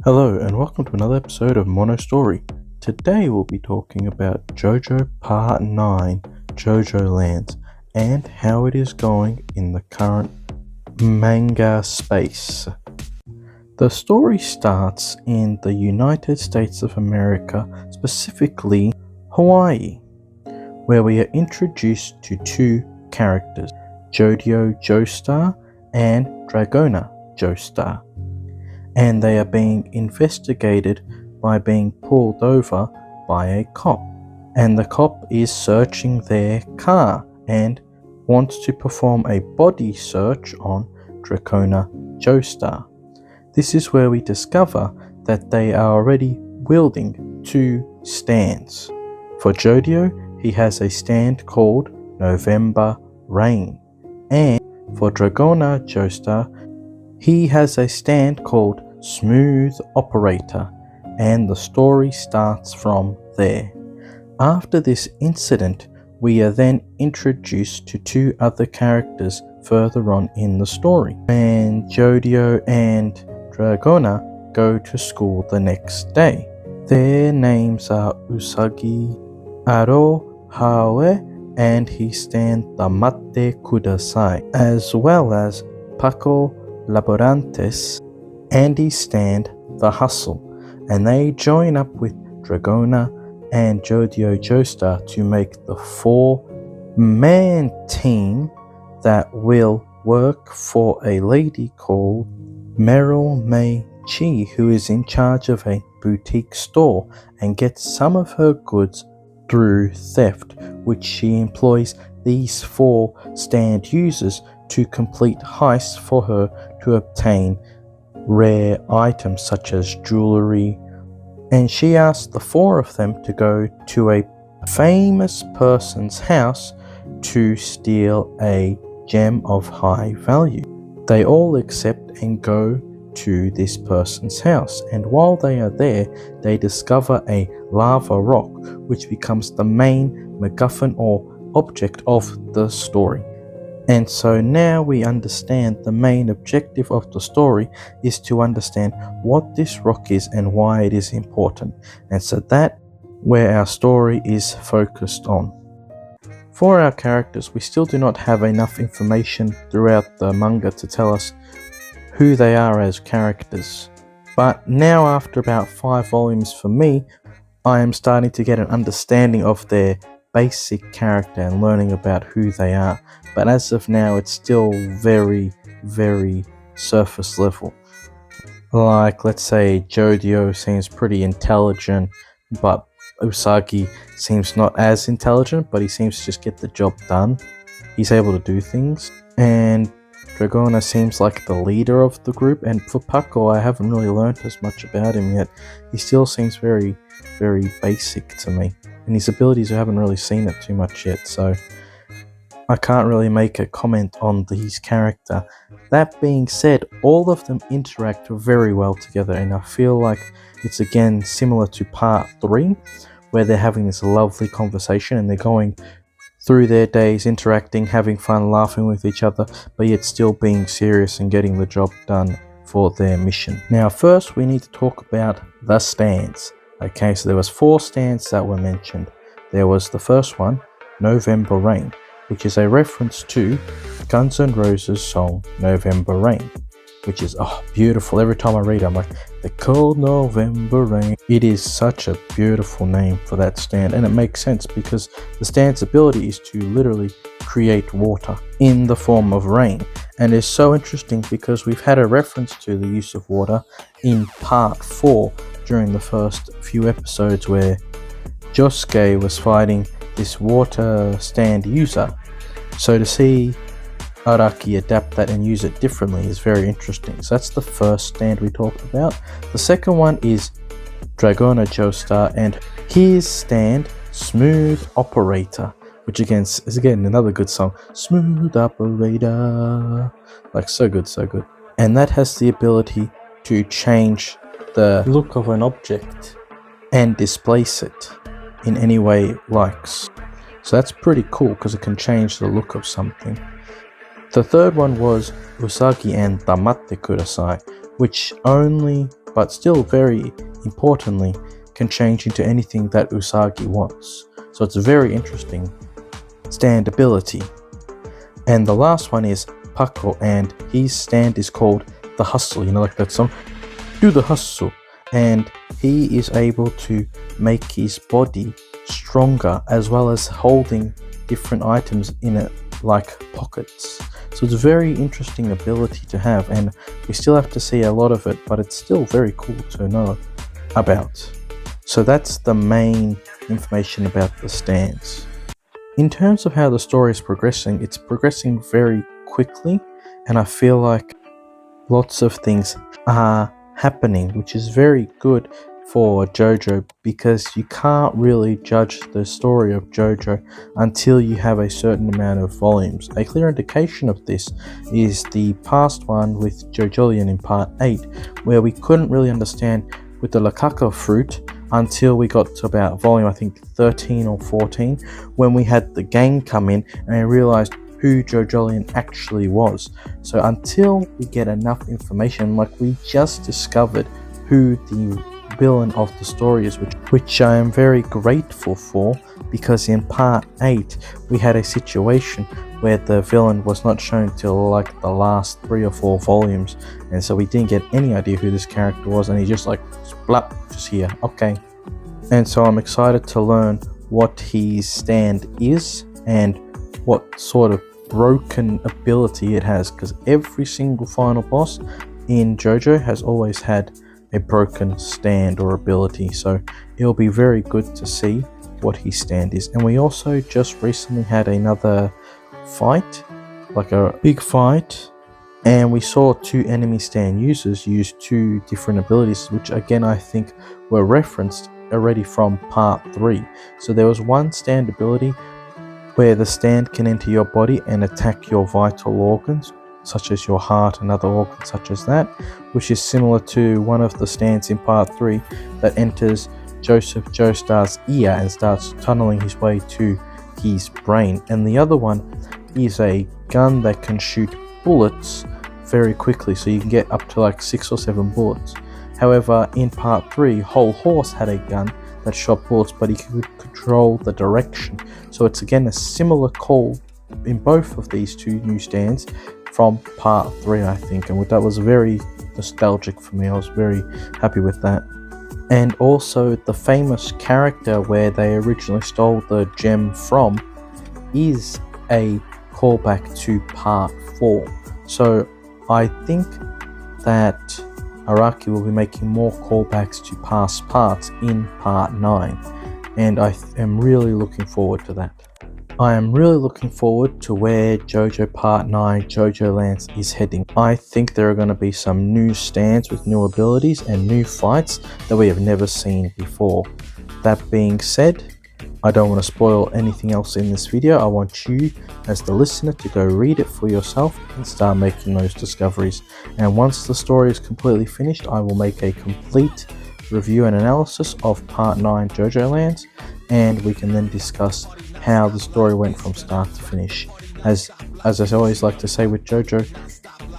Hello and welcome to another episode of Mono Story. Today we'll be talking about JoJo Part 9, JojoLands, and how it is going in the current manga space. The story starts in the United States of America, specifically Hawaii, where we are introduced to two characters, Jojo Joestar and Dragona Joestar. And they are being investigated by being pulled over by a cop. And the cop is searching their car and wants to perform a body search on Dragona Joestar. This is where we discover that they are already wielding two stands. For Jojo, he has a stand called November Rain. And for Dragona Joestar, he has a stand called Smooth Operator, and the story starts from there. After this incident, we are then introduced to two other characters further on in the story. And Jojo and Dragona go to school the next day. Their names are Usagi Arohawe, and he stands Damatte Kudasai, as well as Paco Laborantes, and he stand The Hustle, and they join up with Dragona and Jojo Joestar to make the four-man team that will work for a lady called Meryl May Chi, who is in charge of a boutique store and gets some of her goods through theft, which she employs these four stand users to complete heists for her to obtain rare items such as jewelry, and she asked the four of them to go to a famous person's house to steal a gem of high value. They all accept and go to this person's house, and while they are there, they discover a lava rock, which becomes the main MacGuffin or object of the story. And so now we understand the main objective of the story is to understand what this rock is and why it is important. And so that's where our story is focused on. For our characters, we still do not have enough information throughout the manga to tell us who they are as characters. But now, after about 5 volumes for me, I am starting to get an understanding of their basic character and learning about who they are. But as of now, it's still very, very surface level. Like, let's say Jojo seems pretty intelligent, but Usagi seems not as intelligent, but he seems to just get the job done. He's able to do things. And Dragona seems like the leader of the group. And for Paco, I haven't really learned as much about him yet. He still seems very, very basic to me. And his abilities, I haven't really seen it too much yet, so I can't really make a comment on his character. That being said, all of them interact very well together, and I feel like it's again similar to part 3, where they're having this lovely conversation and they're going through their days interacting, having fun, laughing with each other, but yet still being serious and getting the job done for their mission. Now first we need to talk about the stands. Okay, so there was 4 stands that were mentioned. There was the first one, November Rain, which is a reference to Guns N' Roses' song November Rain, which is beautiful. Every time I read it, I'm like, the cold November rain. It is such a beautiful name for that stand, and it makes sense because the stand's ability is to literally create water in the form of rain. And it's so interesting because we've had a reference to the use of water in part 4 during the first few episodes where Josuke was fighting this water stand user. So to see Araki adapt that and use it differently is very interesting. So that's the first stand we talked about. The second one is Dragona Joestar and his stand, Smooth Operator, which again is another good song. Smooth Operator. Like, so good, so good. And that has the ability to change the look of an object and displace it in any way it likes. So that's pretty cool because it can change the look of something. The third one was Usagi and Damatte Kudasai, which only but still very importantly can change into anything that Usagi wants. So it's very interesting stand ability. And the last one is Paco, and his stand is called the hustle, you know, like that song, do the hustle. And he is able to make his body stronger, as well as holding different items in it like pockets. So it's a very interesting ability to have, and we still have to see a lot of it, but it's still very cool to know about. So that's the main information about the stands. In terms of how the story is progressing, it's progressing very quickly, and I feel like lots of things are happening, which is very good for JoJo, because you can't really judge the story of JoJo until you have a certain amount of volumes. A clear indication of this is the past one with JoJolion in part 8, where we couldn't really understand with the Lakaka fruit until we got to about volume, I think 13 or 14, when we had the gang come in and I realized who JoJolion actually was. So until we get enough information, like we just discovered who the villain of the story is, which I am very grateful for, because in part 8 we had a situation where the villain was not shown till like the last 3 or 4 volumes, and so we didn't get any idea who this character was, and he just like splap, just here, okay. And so I'm excited to learn what his stand is and what sort of broken ability it has, because every single final boss in JoJo has always had a broken stand or ability, so it'll be very good to see what his stand is. And we also just recently had another fight, like a big fight, and we saw 2 enemy stand users use 2 different abilities, which again I think were referenced already from part 3. So there was one stand ability where the stand can enter your body and attack your vital organs, such as your heart and other organs such as that, which is similar to one of the stands in part 3 that enters Joseph Joestar's ear and starts tunneling his way to his brain. And the other one is a gun that can shoot bullets very quickly, so you can get up to like 6 or 7 bullets. However, in part 3, Whole Horse had a gun that shot bullets, but he could control the direction. So it's again a similar call in both of these 2 new stands from part 3, I think, and that was very nostalgic for me. I was very happy with that. And also the famous character where they originally stole the gem from is a callback to part 4. So I think that Araki will be making more callbacks to past parts in part 9, and I am really looking forward to that. I am really looking forward to where JoJo Part 9 JoJoLands is heading. I think there are going to be some new stands with new abilities and new fights that we have never seen before. That being said, I don't want to spoil anything else in this video. I want you as the listener to go read it for yourself and start making those discoveries. And once the story is completely finished, I will make a complete review and analysis of Part 9 JoJoLands, and we can then discuss how the story went from start to finish. As I always like to say with JoJo,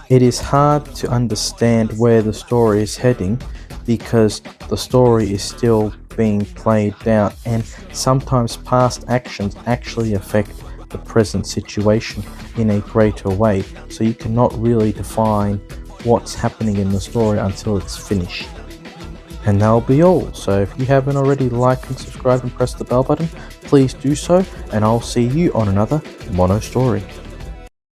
it is hard to understand where the story is heading because the story is still being played out, and sometimes past actions actually affect the present situation in a greater way, so you cannot really define what's happening in the story until it's finished. And that'll be all. So if you haven't already, like and subscribe and press the bell button, please do so, and I'll see you on another Mono Story.